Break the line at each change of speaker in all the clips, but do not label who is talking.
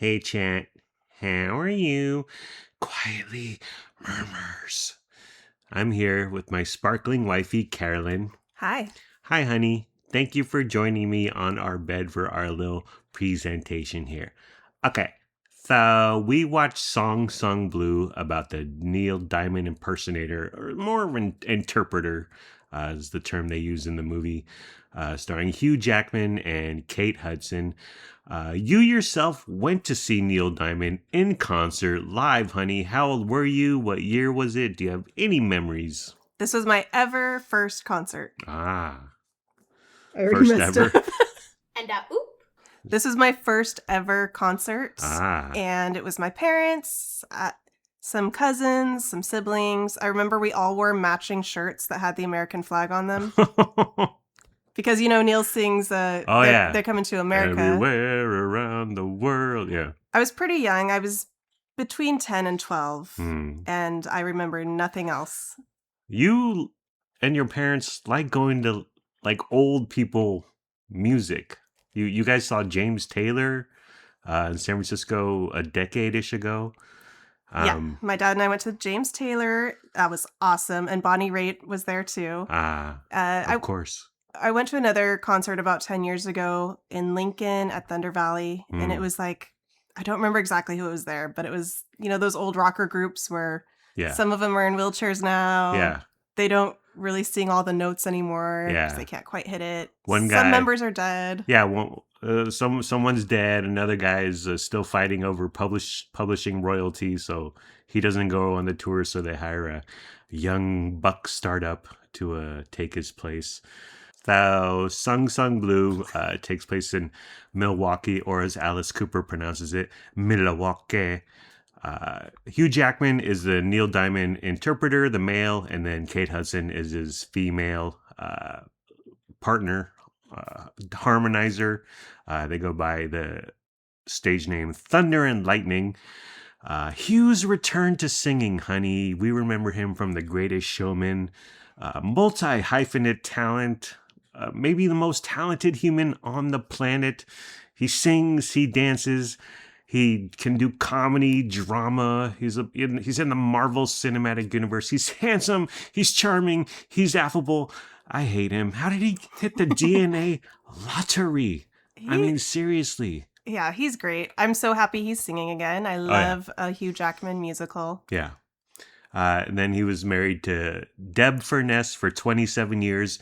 Hey, chat. How are you? Quietly murmurs. I'm here with my sparkling wifey, Carolyn.
Hi.
Hi, honey. Thank you for joining me on our bed for our little presentation here. Okay, so we watched Song Sung Blue about the Neil Diamond impersonator, or more of an interpreter, is the term they use in the movie, starring Hugh Jackman and Kate Hudson. You yourself went to see Neil Diamond in concert live, honey. How old were you? What year was it? Do you have any memories?
This was my ever first concert.
Ah,
I already
first
messed
ever.
up.
And oop.
This was my first ever concert.
Ah.
And it was my parents, some cousins, some siblings. I remember we all wore matching shirts that had the American flag on them. Because, Neil sings, they're coming to America.
Everywhere around the world. Yeah.
I was pretty young. I was between 10 and 12.
Hmm.
And I remember nothing else.
You and your parents like going to like old people music. You guys saw James Taylor in San Francisco a decade-ish ago.
Yeah, my dad and I went to James Taylor. That was awesome. And Bonnie Raitt was there too.
Of course.
I went to another concert about 10 years ago in Lincoln at Thunder Valley. And it was like, I don't remember exactly who was there, but it was, those old rocker groups where some of them are in wheelchairs now.
Yeah.
They don't really sing all the notes anymore because they can't quite hit it. Some members are dead.
Yeah, someone's dead. Another guy is still fighting over publishing royalty, so he doesn't go on the tour. So they hire a young buck startup to take his place. So Sung Sung Blue takes place in Milwaukee, or as Alice Cooper pronounces it, Milwaukee. Hugh Jackman is the Neil Diamond interpreter, the male, and then Kate Hudson is his female partner, harmonizer. They go by the stage name Thunder and Lightning. Hugh's return to singing, honey. We remember him from The Greatest Showman. Multi-hyphenate talent. Maybe the most talented human on the planet. He sings, he dances. He can do comedy, drama. He's in the Marvel Cinematic Universe. He's handsome. He's charming. He's affable. I hate him. How did he hit the DNA lottery? I mean, seriously.
Yeah, he's great. I'm so happy he's singing again. I love a Hugh Jackman musical.
Yeah. And then he was married to Deb Furness for 27 years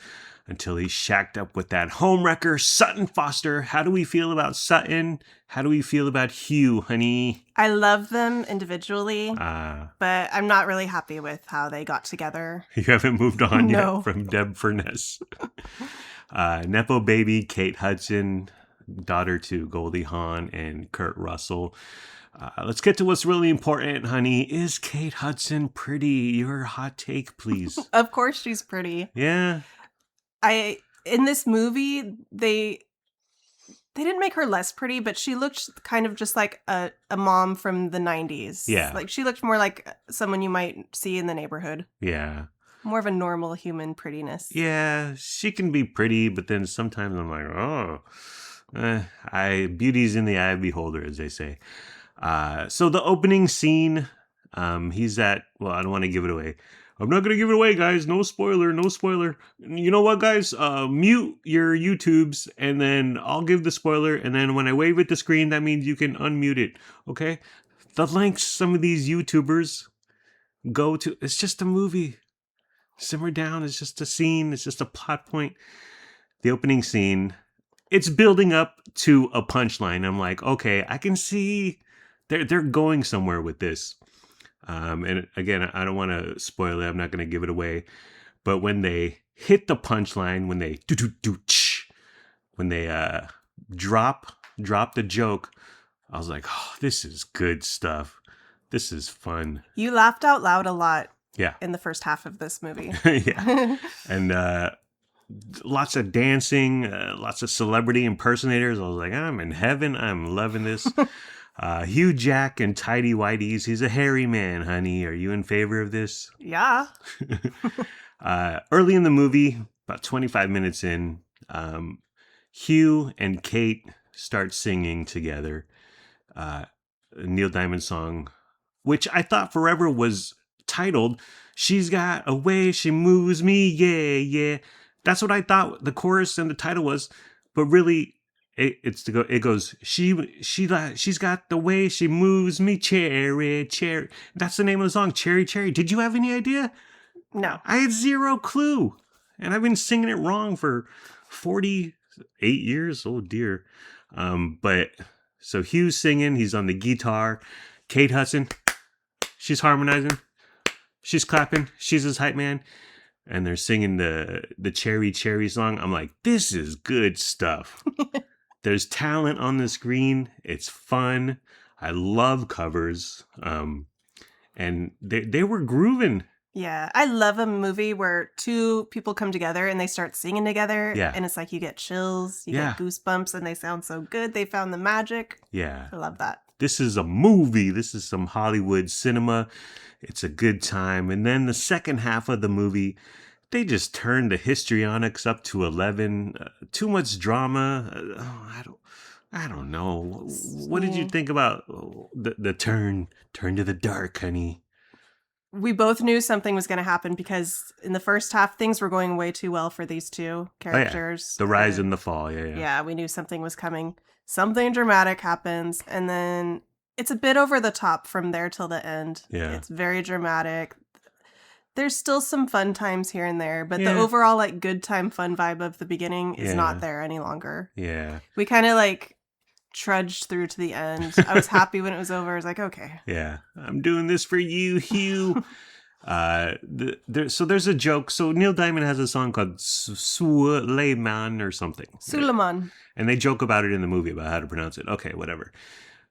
until he shacked up with that homewrecker, Sutton Foster. How do we feel about Sutton? How do we feel about Hugh, honey?
I love them individually, but I'm not really happy with how they got together.
You haven't moved on yet from Deb Furness. Nepo baby, Kate Hudson, daughter to Goldie Hawn and Kurt Russell. Let's get to what's really important, honey. Is Kate Hudson pretty? Your hot take, please.
Of course she's pretty.
Yeah.
In this movie, they didn't make her less pretty, but she looked kind of just like a mom from the 90s.
Yeah.
Like she looked more like someone you might see in the neighborhood.
Yeah.
More of a normal human prettiness.
Yeah, she can be pretty, but then sometimes I'm like, beauty's in the eye of the beholder, as they say. So the opening scene, he's at, well, I don't want to give it away. I'm not going to give it away, guys. No spoiler, no spoiler. You know what, guys? Mute your YouTubes, and then I'll give the spoiler, and then when I wave at the screen, that means you can unmute it, okay? The lengths some of these YouTubers go to, it's just a movie. Simmer down, it's just a scene, it's just a plot point. The opening scene, it's building up to a punchline. I'm like, okay, I can see they're going somewhere with this. And again, I don't want to spoil it. I'm not going to give it away. But when they hit the punchline, when they drop the joke, I was like, oh, this is good stuff. This is fun.
You laughed out loud a lot.
Yeah.
In the first half of this movie.
Yeah. And lots of dancing, lots of celebrity impersonators. I was like, I'm in heaven. I'm loving this. Hugh Jack and Tidy Whities. He's a hairy man, honey. Are you in favor of this?
Yeah.
Early in the movie, about 25 minutes in, Hugh and Kate start singing together. Neil Diamond song, which I thought forever was titled "She's Got a Way She Moves Me, yeah, yeah." That's what I thought the chorus and the title was, but really, it goes she's got the way she moves me, cherry, cherry. That's the name of the song, Cherry, Cherry. Did you have any idea?
No.
I had zero clue, and I've been singing it wrong for 48 years. Oh dear. But so Hugh's singing, he's on the guitar. Kate Hudson, she's harmonizing, she's clapping, she's his hype man, and they're singing the Cherry Cherry song. I'm like, this is good stuff. There's talent on the screen. It's fun. I love covers. And they were grooving.
Yeah, I love a movie where two people come together and they start singing together.
Yeah.
And it's like you get chills, you get goosebumps, and they sound so good. They found the magic.
Yeah.
I love that.
This is a movie. This is some Hollywood cinema. It's a good time. And then the second half of the movie, they just turned the histrionics up to 11. Too much drama. I don't know. What did you think about the turn to the dark, honey?
We both knew something was going to happen because in the first half, things were going way too well for these two characters.
Oh, yeah. The rise and the fall. Yeah.
Yeah, we knew something was coming. Something dramatic happens, and then it's a bit over the top from there till the end.
Yeah.
It's very dramatic. There's still some fun times here and there, but the overall like good time fun vibe of the beginning is not there any longer.
Yeah.
We kind of like trudged through to the end. I was happy when it was over. I was like, okay.
Yeah. I'm doing this for you, Hugh. So there's a joke. So Neil Diamond has a song called Suleiman or something.
Suleiman.
And they joke about it in the movie about how to pronounce it. Okay, whatever.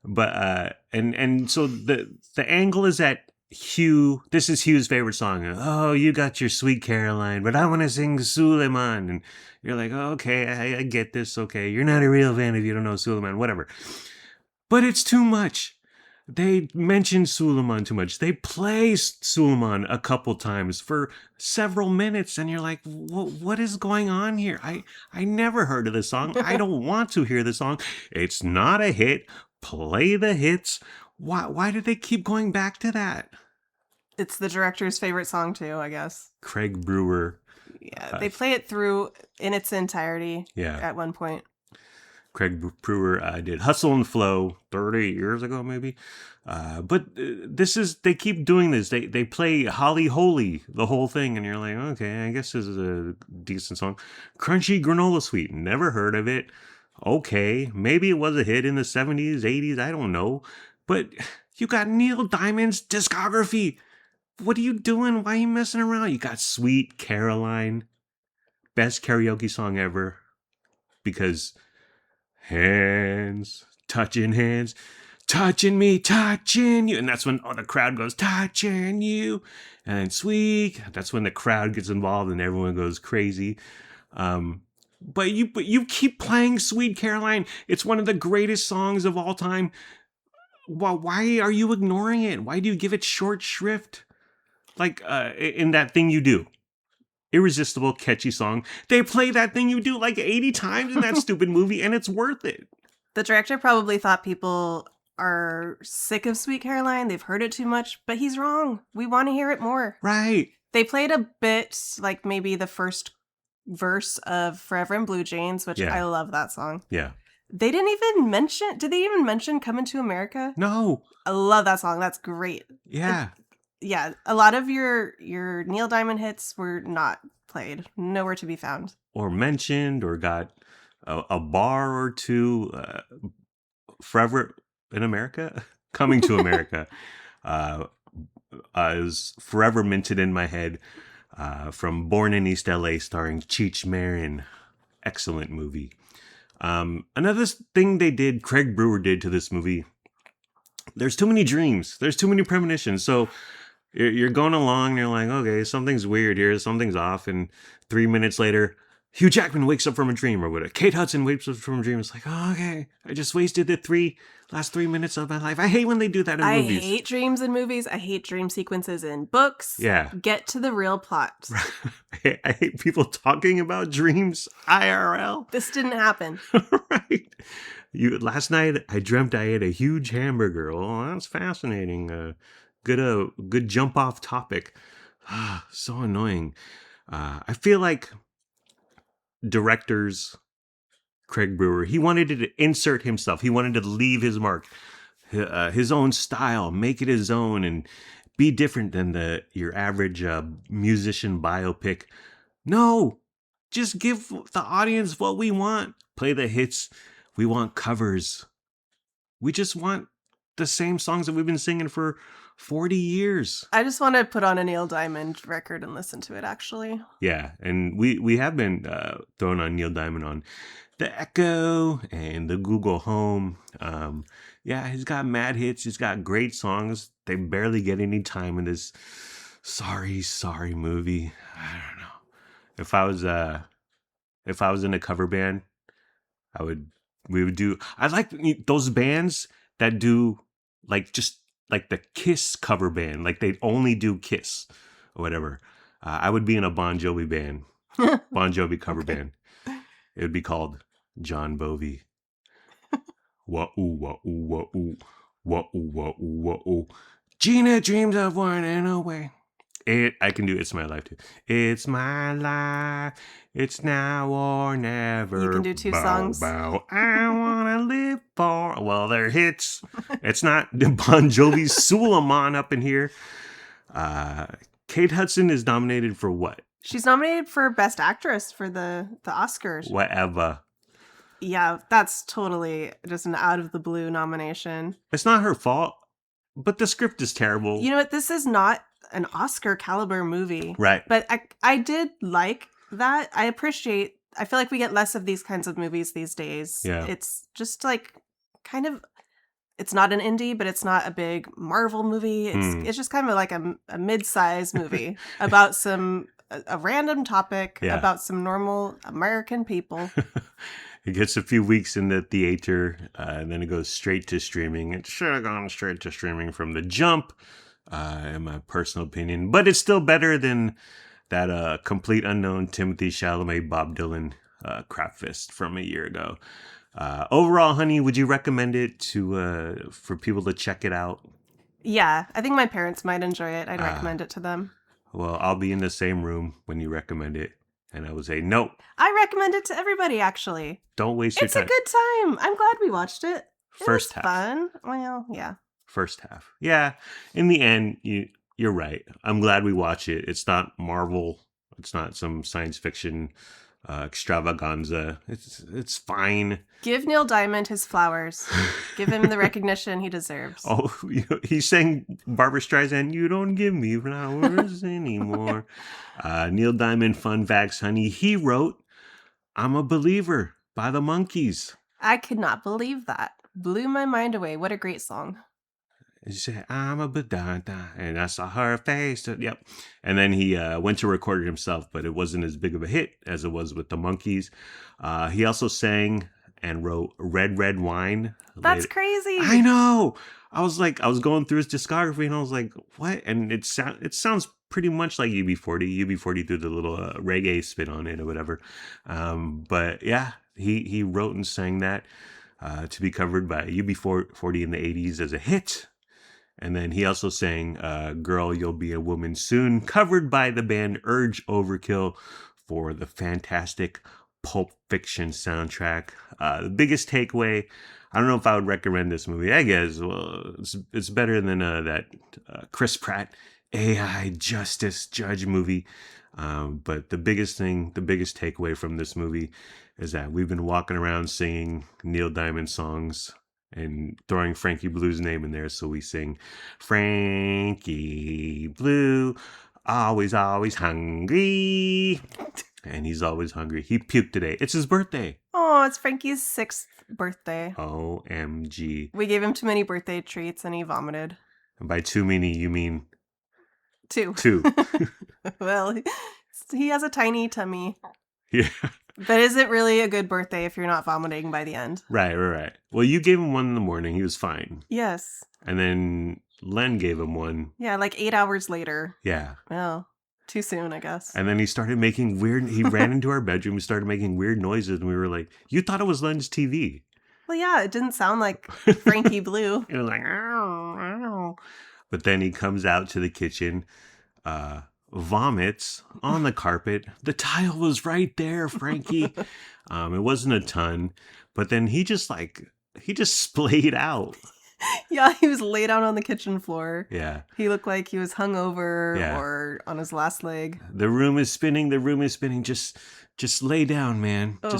But and so the angle is that Hugh, this is Hugh's favorite song. Oh, you got your Sweet Caroline, but I want to sing Suleiman. And you're like, oh, okay, I get this. Okay, you're not a real fan if you don't know Suleiman, whatever. But it's too much. They mention Suleiman too much. They play Suleiman a couple times for several minutes, and you're like, what is going on here? I never heard of this song. I don't want to hear the song. It's not a hit. Play the hits. Why did they keep going back to that?
It's the director's favorite song too, I guess.
Craig Brewer.
Yeah, they play it through in its entirety at one point.
Craig Brewer did Hustle and Flow 30 years ago, maybe. But they keep doing this. They play Holly Holy, the whole thing, and you're like, okay, I guess this is a decent song. Crunchy Granola Sweet, never heard of it. Okay, maybe it was a hit in the 70s, 80s, I don't know. But you got Neil Diamond's discography. What are you doing? Why are you messing around? You got Sweet Caroline, best karaoke song ever, because hands, touching me, touching you. And that's when the crowd goes, touching you. And then Sweet, that's when the crowd gets involved and everyone goes crazy. But you keep playing Sweet Caroline. It's one of the greatest songs of all time. Why are you ignoring it? Why do you give it short shrift? Like in That Thing You Do. Irresistible, catchy song. They play That Thing You Do like 80 times in that stupid movie, and it's worth it.
The director probably thought people are sick of Sweet Caroline. They've heard it too much, but he's wrong. We want to hear it more.
Right.
They played a bit, like maybe the first verse of Forever in Blue Jeans, which I love that song.
Yeah.
They did they even mention Coming to America?
No.
I love that song. That's great.
Yeah.
A lot of your Neil Diamond hits were not played. Nowhere to be found. Or
mentioned, or got a bar or two. Forever in America? Coming to America is forever minted in my head from Born in East LA, starring Cheech Marin. Excellent movie. Another thing Craig Brewer did to this movie, there's too many dreams. There's too many premonitions. So you're going along and you're like, okay, something's weird here. Something's off. And 3 minutes later, Hugh Jackman wakes up from a dream, or whatever. Kate Hudson wakes up from a dream. It's like, oh, okay, I just wasted the last 3 minutes of my life. I hate when they do that in movies.
I hate dreams in movies. I hate dream sequences in books.
Yeah.
Get to the real plot.
I hate people talking about dreams IRL.
This didn't happen.
Right. Last night I dreamt I ate a huge hamburger. Oh, that's fascinating. Good jump off topic. So annoying. I feel like directors, Craig Brewer, he wanted to insert himself. He wanted to leave his mark, his own style, make it his own, and be different than your average musician biopic. No, just give the audience what we want. Play the hits. We want covers. We just want the same songs that we've been singing for 40 years.
I just want to put on a Neil Diamond record and listen to it, actually.
Yeah, and we have been throwing on Neil Diamond on the Echo and the Google Home. Yeah, he's got mad hits. He's got great songs. They barely get any time in this sorry movie. I don't know. If I was in a cover band, we would do. I like those bands that do just like the Kiss cover band, like they only do Kiss or whatever. I would be in a Bon Jovi band, Bon Jovi cover band. It would be called John Bovi. Wah ooh wah ooh wah ooh wah ooh wah ooh wah ooh. Gina dreams of running away. I can do It's My Life too. It's my life. It's now or never.
You can do two
bow,
songs.
Bow. I wanna live for. Well, they're hits. It's not Bon Jovi's Suleiman up in here. Kate Hudson is nominated for what?
She's nominated for Best Actress for the Oscars.
Whatever.
Yeah, that's totally just an out of the blue nomination.
It's not her fault, but the script is terrible.
You know what? This is not an Oscar caliber movie.
Right.
But I did like that. I feel like we get less of these kinds of movies these days.
Yeah.
It's just like kind of, it's not an indie, but it's not a big Marvel movie. It's just kind of like a mid-size movie about a random topic about some normal American people.
It gets a few weeks in the theater, and then it goes straight to streaming. It should have gone straight to streaming from the jump, in my personal opinion. But it's still better than that complete unknown Timothy Chalamet, Bob Dylan crap fest from a year ago. Overall, honey, would you recommend it for people to check it out?
Yeah, I think my parents might enjoy it. I'd recommend it to them.
Well, I'll be in the same room when you recommend it. And I would say, no.
I recommend it to everybody, actually.
Don't waste your time.
It's a good time. I'm glad we watched it.
First half.
Fun. Well, yeah.
First half. Yeah. In the end, you're right. I'm glad we watch it. It's not Marvel. It's not some science fiction extravaganza. It's fine.
Give Neil Diamond his flowers. Give him the recognition he deserves.
Oh, he sang Barbra Streisand, "You don't give me flowers anymore." Neil Diamond, fun facts, honey. He wrote "I'm a Believer" by the Monkees.
I could not believe that. Blew my mind away. What a great song.
He said, "I'm a badada," and I saw her face. Yep. And then he went to record it himself, but it wasn't as big of a hit as it was with the Monkees. He also sang and wrote "Red Red Wine."
That's crazy.
I know. I was going through his discography, and I was like, "What?" And it sounds pretty much like UB40. UB40 threw the little reggae spin on it or whatever. But yeah, he wrote and sang that to be covered by UB40 in the 80s as a hit. And then he also sang "Girl, You'll Be a Woman Soon," covered by the band Urge Overkill for the fantastic Pulp Fiction soundtrack. The biggest takeaway, I don't know if I would recommend this movie. I guess, well, it's better than that Chris Pratt AI Justice Judge movie. But the biggest takeaway from this movie is that we've been walking around singing Neil Diamond songs and throwing Frankie Blue's name in there. So we sing Frankie Blue, always hungry. And he's always hungry. He puked today. It's his birthday.
Oh, it's Frankie's 6th birthday.
OMG.
We gave him too many birthday treats and he vomited.
And by too many, you mean?
2.
2.
Well, he has a tiny tummy.
Yeah.
But is it really a good birthday if you're not vomiting by the end?
Right. Well, you gave him one in the morning. He was fine.
Yes.
And then Len gave him one.
Yeah, like 8 hours later.
Yeah.
Well, too soon, I guess.
And then he started making he ran into our bedroom and started making weird noises. And we were like, you thought it was Len's TV.
Well, yeah, it didn't sound like Frankie Blue.
It was like, ow, ow. But then he comes out to the kitchen, uh, vomits on the carpet. The tile was right there, Frankie. It wasn't a ton, but then he just splayed out.
Yeah, he was laid out on the kitchen floor.
Yeah.
He looked like he was hungover
Yeah.
or on his last leg.
The room is spinning. The room is spinning. Just lay down, man.
Oh.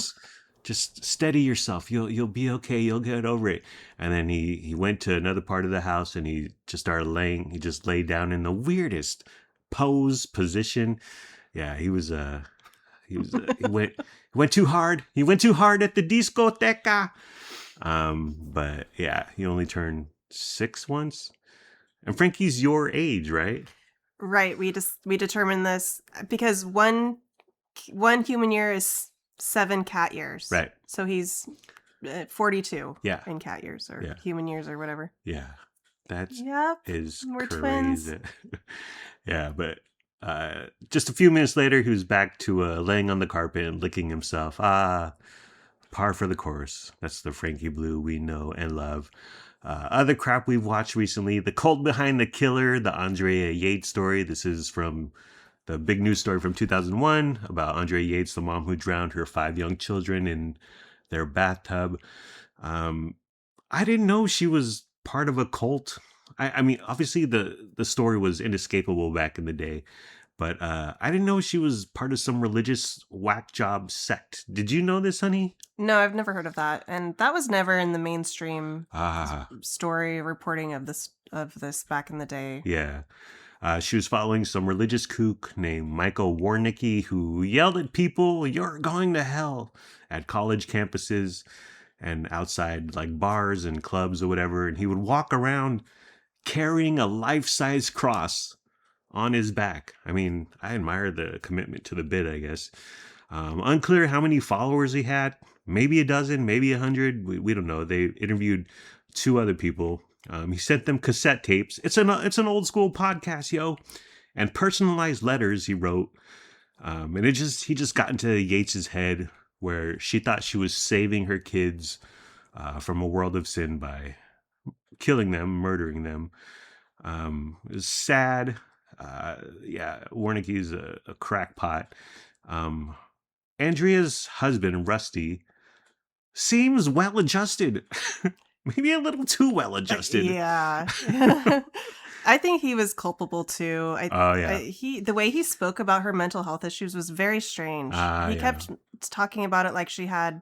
Just steady yourself. You'll be okay. You'll get over it. And then he went to another part of the house and he just started laying. He just laid down in the weirdest position. Yeah, he went too hard. He went too hard at the discoteca. But yeah, he only turned 6 once. And Frankie's your age, right?
Right. We determined this because one human year is 7 cat years.
Right.
So he's 42
Yeah.
in cat years or human years or whatever.
Yeah. That's
we're
crazy.
twins.
Yeah, but just a few minutes later, he was back to laying on the carpet and licking himself. Par for the course. That's the Frankie Blue we know and love. Other crap we've watched recently: The Cult Behind the Killer, the Andrea Yates story. This is from the big news story from 2001 about Andrea Yates, the mom who drowned her 5 young children in their bathtub. I didn't know she was part of a cult. I mean, obviously the story was inescapable back in the day, but I didn't know she was part of some religious whack job sect. Did you know this, honey?
No, I've never heard of that, and that was never in the mainstream story reporting of this back in the day.
Yeah. She was following some religious kook named Michael Warnicki who yelled at people, "You're going to hell," at college campuses and outside like bars and clubs or whatever. And he would walk around carrying a life-size cross on his back. I mean, I admire the commitment to the bit, I guess. Unclear how many followers he had. Maybe a dozen, maybe 100. We don't know. They interviewed 2 other people. He sent them cassette tapes. It's an old school podcast, yo. And personalized letters he wrote. And he just got into Yates's head where she thought she was saving her kids from a world of sin by killing them, murdering them. It was sad. Warnicki's a crackpot. Andrea's husband, Rusty, seems well adjusted. Maybe a little too well adjusted.
Yeah. I think he was culpable too. The way he spoke about her mental health issues was very strange. He kept talking about it like she had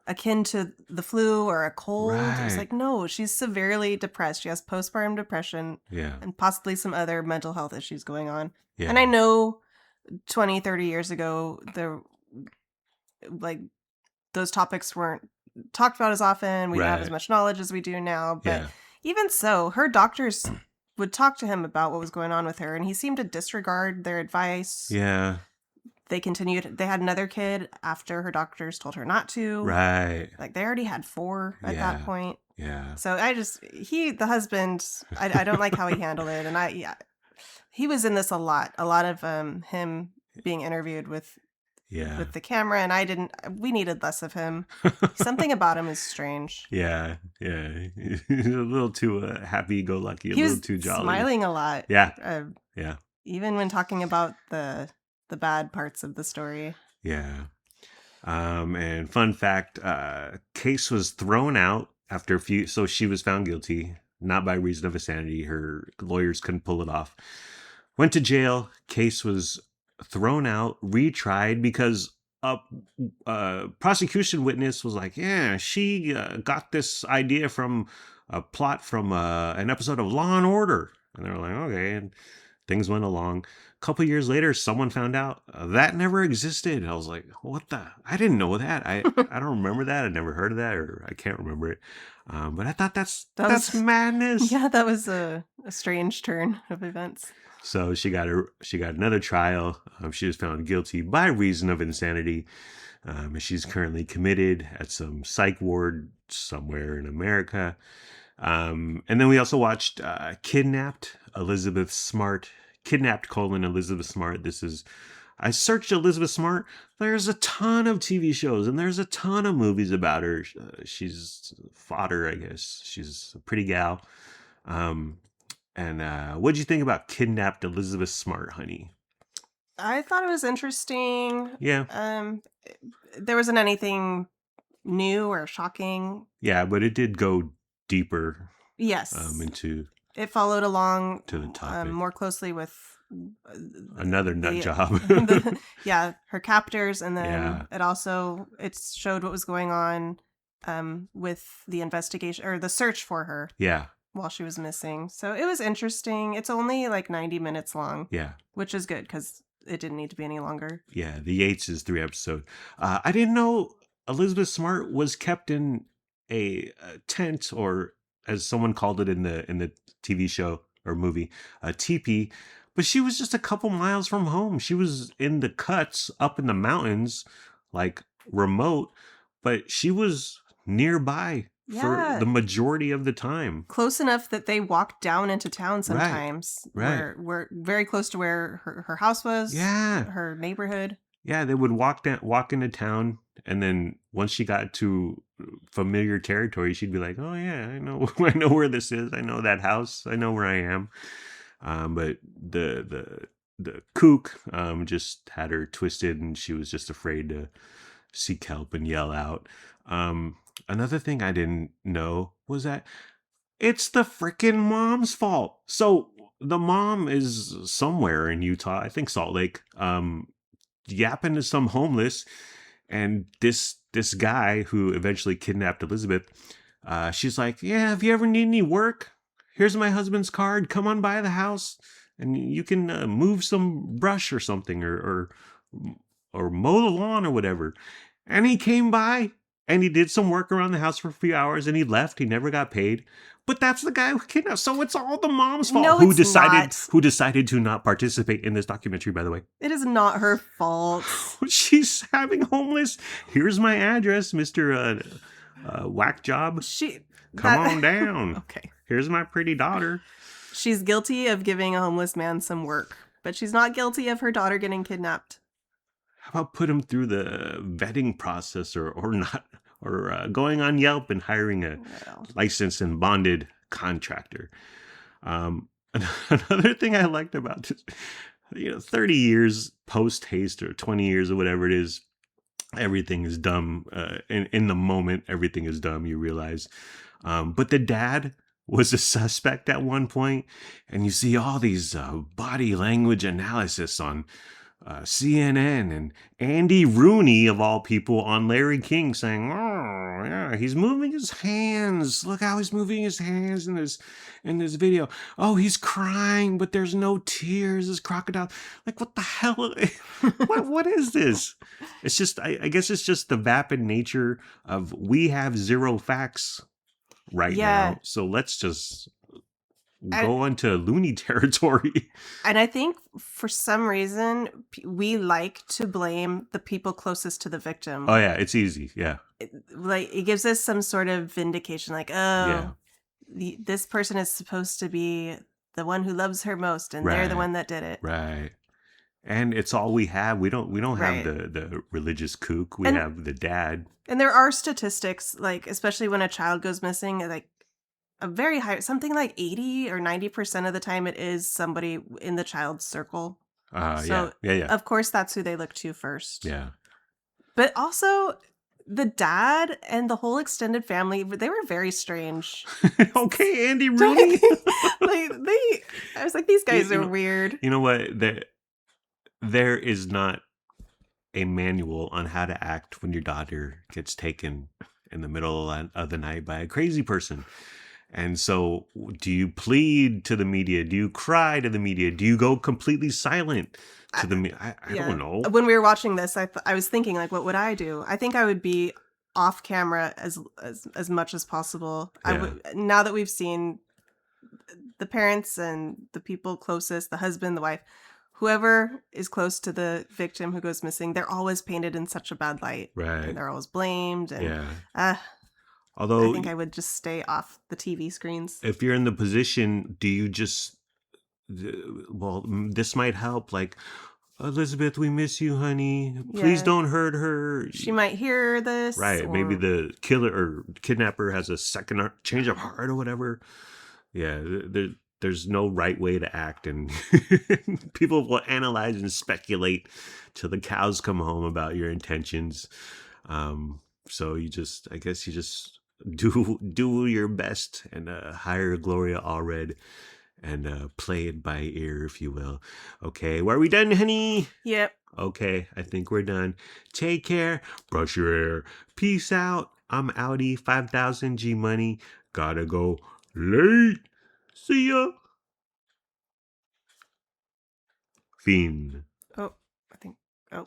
akin to the flu or a cold. Right. It was like, no, she's severely depressed. She has postpartum depression and possibly some other mental health issues going on. Yeah. And I know 20, 30 years ago, those topics weren't talked about as often. We didn't have as much knowledge as we do now. But even so, her doctors would talk to him about what was going on with her, and he seemed to disregard their advice. Yeah. They continued. They had another kid after her doctors told her not to. Right. Like, they already had 4 at that point. Yeah. So the husband, I don't like how he handled it. And he was in this a lot. A lot of him being interviewed with the camera, and we needed less of him. Something about him is strange. Yeah. He's a little too happy-go-lucky, a little too jolly. Smiling a lot. Yeah. Even when talking about the bad parts of the story. Yeah. And fun fact, case was thrown out after so she was found guilty, not by reason of insanity. Her lawyers couldn't pull it off. Went to jail. Case was thrown out, retried because a prosecution witness was like, yeah, she got this idea from a plot from an episode of Law and Order. And they were like, okay. And things went along. A couple years later, someone found out that never existed. I was like, what the? I didn't know that. I don't remember that. I never heard of that, or I can't remember it. But I thought that's madness. Yeah, that was a strange turn of events. So she got another trial. She was found guilty by reason of insanity. And she's currently committed at some psych ward somewhere in America. And then we also watched Kidnapped, Elizabeth Smart. Kidnapped, Elizabeth Smart. This is
I searched Elizabeth Smart. There's a ton of TV shows and there's a ton of movies about her. She's fodder, I guess. She's a pretty gal. Um, and what'd you think about Kidnapped Elizabeth Smart, honey?
I thought it was interesting.
Yeah.
There wasn't anything new or shocking.
Yeah, but it did go deeper.
Yes.
Into
it followed along
to the topic
more closely with
another nut job.
Her captors, and then it showed what was going on with the investigation or the search for her.
Yeah.
While she was missing. So it was interesting. It's only like 90 minutes long.
Yeah.
Which is good because it didn't need to be any longer.
Yeah, the Yates is 3 episodes. I didn't know Elizabeth Smart was kept in a tent, or as someone called it in the TV show or movie, a teepee. But she was just a couple miles from home. She was in the cuts up in the mountains, like remote, but she was nearby for the majority of the time.
Close enough that they walked down into town sometimes.
Right.
We're very close to where her house was.
Yeah.
Her neighborhood.
Yeah, they would walk into town, and then once she got to familiar territory, she'd be like, "Oh yeah, I know where this is. I know that house. I know where I am." But the kook just had her twisted, and she was just afraid to seek help and yell out. Another thing I didn't know was that it's the freaking mom's fault. So the mom is somewhere in Utah, I think Salt Lake, yapping to some homeless, and this guy who eventually kidnapped Elizabeth, she's like, "Yeah, if you ever need any work, here's my husband's card. Come on by the house, and you can move some brush or something, or mow the lawn or whatever." And he came by and he did some work around the house for a few hours and he left. He never got paid. But that's the guy who kidnapped. So it's all the mom's fault.
No,
who decided to not participate in this documentary, by the way.
It is not her fault.
She's having homeless. Here's my address, Mr. Whack Job. Come on down.
Okay.
Here's my pretty daughter.
She's guilty of giving a homeless man some work, but she's not guilty of her daughter getting kidnapped.
How about put him through the vetting process or not, or going on Yelp and hiring a licensed and bonded contractor. Another thing I liked about this, 30 years post haste or 20 years or whatever it is, everything is dumb. In the moment, everything is dumb, you realize. But the dad was a suspect at one point, and you see all these body language analysis on CNN, and Andy Rooney, of all people, on Larry King saying, "Oh yeah, he's moving his hands. Look how he's moving his hands in this video. Oh, he's crying, but there's no tears. His crocodile." Like, what the hell? what is this? It's just, I guess it's just the vapid nature of, we have zero facts right now, so let's just go into loony territory.
And I think for some reason we like to blame the people closest to the victim.
Oh yeah, it's easy. Yeah.
It gives us some sort of vindication, like, this person is supposed to be the one who loves her most, and they're the one that did it.
Right. And it's all we have. We don't have the religious kook. We have the dad. And
there are statistics, like, especially when a child goes missing, like, a very high, something like 80 or 90% of the time it is somebody in the child's circle.
Yeah.
Of course, that's who they look to first.
Yeah.
But also, the dad and the whole extended family, they were very strange.
Okay, Andy Rooney.
I was like, these guys are weird.
You know what? There is not a manual on how to act when your daughter gets taken in the middle of the night by a crazy person. And so, do you plead to the media? Do you cry to the media? Do you go completely silent to the media? I don't know.
When we were watching this, I was thinking, like, what would I do? I think I would be off camera as much as possible.
Yeah.
Now that we've seen the parents and the people closest, the husband, the wife, whoever is close to the victim who goes missing, they're always painted in such a bad light.
Right.
And they're always blamed. And,
although,
I think I would just stay off the TV screens.
If you're in the position, do you just, well, this might help. Like, Elizabeth, we miss you, honey. Please
Yeah.
don't hurt her.
She might hear this,
Right. Maybe
or
the killer or kidnapper has a second change of heart or whatever. Yeah. There's no right way to act. And people will analyze and speculate till the cows come home about your intentions. So I guess you just do your best and hire Gloria Allred and play it by ear, if you will. Okay. Well, are we done, honey?
yep.
Okay, I think we're done. Take care. Brush your hair. Peace out. I'm outie. 5,000 G money. Gotta go late. See ya. Fiend.
Oh, I think. Oh.